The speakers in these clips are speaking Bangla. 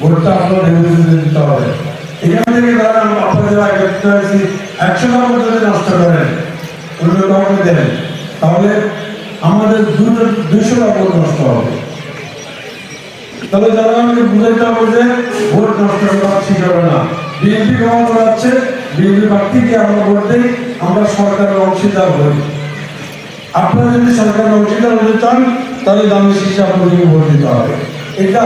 ভোটটা আপনার নির্বাচনে দিতে হবে। এখান থেকে তারা আপনাদের আগে 100 টাকা যদি নষ্ট করেন, অন্য কাউকে দেন, তাহলে আমাদের 200 টাকা নষ্ট হবে। তাহলে যারা আমাকে বুঝাইতে হবে যে ভোট নষ্ট করা ঠিক হবে না। বিএনপি গ্রহণ করাচ্ছে, বিএনপি প্রার্থীকে আমরা ভোট দিই, আমরা সরকারের অংশীদার হই। আপনারা যদি সরকারের অংশীদার হতে চান, তাহলে দামি শিশে আপনাদেরকে ভোট দিতে হবে। এটা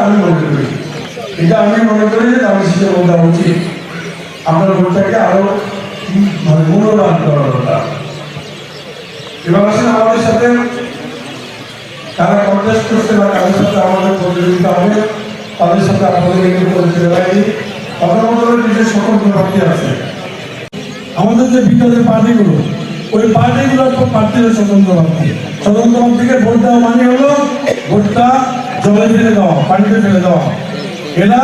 আমি মনে করি যে দামি শিশে ভোট দেওয়া উচিত। আপনার ভোটটাকে আরো মূল্যবান করা দরকার। এবার আসেন আমাদের সাথে কারা কন্টেস্ট করছে বা কারোর সাথে আমাদের প্রতিযোগিতা হবে, তাদের সাথে আপনাদের একটু পরিচয় লাগবে। প্রধানমন্ত্রীর কিছু স্বতন্ত্র প্রার্থী আছে। আমাদের যে ভিতরের পার্টিগুলো, ওই পার্টিগুলোর প্রার্থীরা স্বতন্ত্র প্রার্থী। স্বতন্ত্র প্রার্থীকে ভোট দেওয়া মানে হলো ভোটটা জলে ফেলে দেওয়া, পানিতে ফেলে দেওয়া। এরা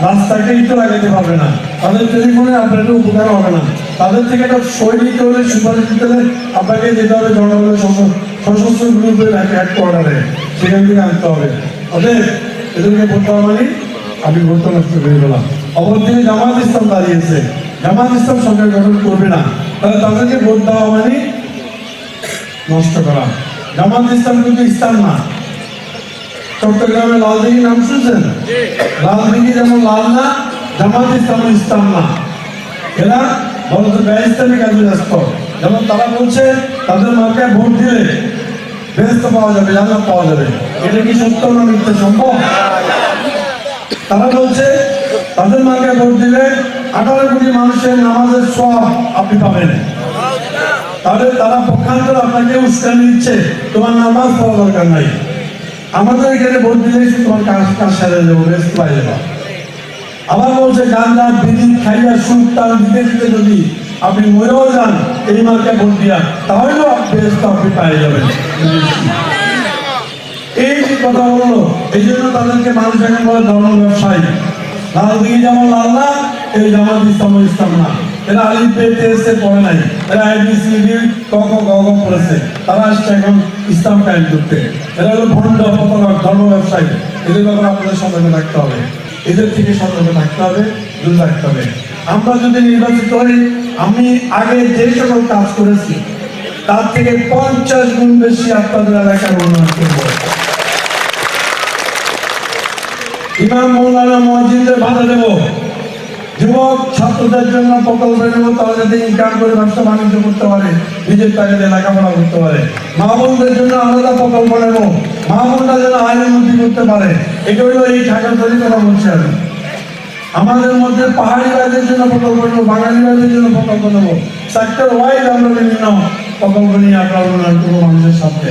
রাস্তাকে একটু লাগাতে পারবে না, তাদের টেলিফোনে আপনাদের উপকার হবে না। তাদের থেকে একটা সই নিতে হলে, সুপারিশ দিতে হলে আপনাকে যেতে হবে জনগণের সশস্ত্র গ্রুপের হেডকোয়ার্টারে, সেখান থেকে আনতে হবে। অতএব এদেরকে ভোট দেওয়া মানে আমি ভোটটা নষ্ট করে দিলাম। অপরদিকে জামাত ইসলাম দাঁড়িয়েছে, জামাত ইসলাম সরকার গঠন করবে না, তাহলে তাদেরকে ভোট দেওয়া মানে নষ্ট করা। জামাত ইসলাম কিন্তু ইসলাম না। চট্টগ্রামে লালদিঘি নাম শুনছেন? লালদিঘি যেমন লাল না, জামাত ইসলাম ইসলাম না। এরা বলত ব্যয়স্থানিক কাজে ব্যস্ত। যেমন তারা বলছে তাদের মার্কায় ভোট দিলে ব্যস্ত পাওয়া যাবে, জান্নাত পাওয়া যাবে। এটা কি সত্য না মিথ্যা সম্ভব? তারা বলছে তাদের মার্কায় ভোট দিলে 18 কোটি মানুষের নামাজের সওয়াব আপনি পাবেন। তাহলে তারা পক্ষান্তরে আপনাকে উস্কানি দিচ্ছে, তোমার নামাজ পড়া দরকার নাই, আমাদের এখানে ভোট দিলেই তোমার কাজ সেরে যাবো, ব্যস্ত পাই যাবা। আবার বলছে গাঁজা বিড়ি খাইয়া সুখ টান দিতে দিতে যদি আপনি মরেও যান এই মার্কায় ভোট দিয়া, তাহলেও ব্যস্ত আপনি পাই যাবেন। এই যে কথা বললো, এই জন্য তাদেরকে মানুষ এখন বলে ধর্ম ব্যবসায়ী। লালদিঘি যেমন লাল না, এই জামাত ইসলাম ইসলাম না। এরা আলিফ বে তে পড়ে নাই, এরা ABCD ক খ গ ঘ পড়েছে। তারা আসছে এখন ইসলাম কায়েম করতে। এরা হলো ভণ্ড প্রতারক, ধর্ম ব্যবসায়ী। এদের ব্যাপারে আপনাদের সতর্ক থাকতে হবে, এদের থেকে সতর্ক থাকতে হবে, দূরে থাকতে হবে। আমরা যদি নির্বাচিত হই, আমি আগে যে সকল কাজ করেছি তার থেকে 50 গুণ বেশি আপনাদের এলাকার উন্নয়ন করব। ইমাম মৌলানা মসজিদের ভাড়া দেব, যুবক ছাত্রদের জন্য প্রকল্প নেব, তারা যাতে ইনকাম করে ব্যবসা বাণিজ্য করতে পারে, নিজের টাকাতে লেখাপড়া করতে পারে। মা বোনদের জন্য আলাদা প্রকল্প নেব, মা বোনরা যেন আয় উন্নতি করতে পারে। এটা হলো এই ঢাকার কথা বলছি আমি। আমাদের মধ্যে পাহাড়ি ভাইদের জন্য প্রকল্প নেব, বাঙালি ভাইদের জন্য প্রকল্প নেব। সেক্টর ওয়াইজ আমরা বিভিন্ন প্রকল্প নিয়ে আমরা উন্নয়ন করবো মানুষের সাথে।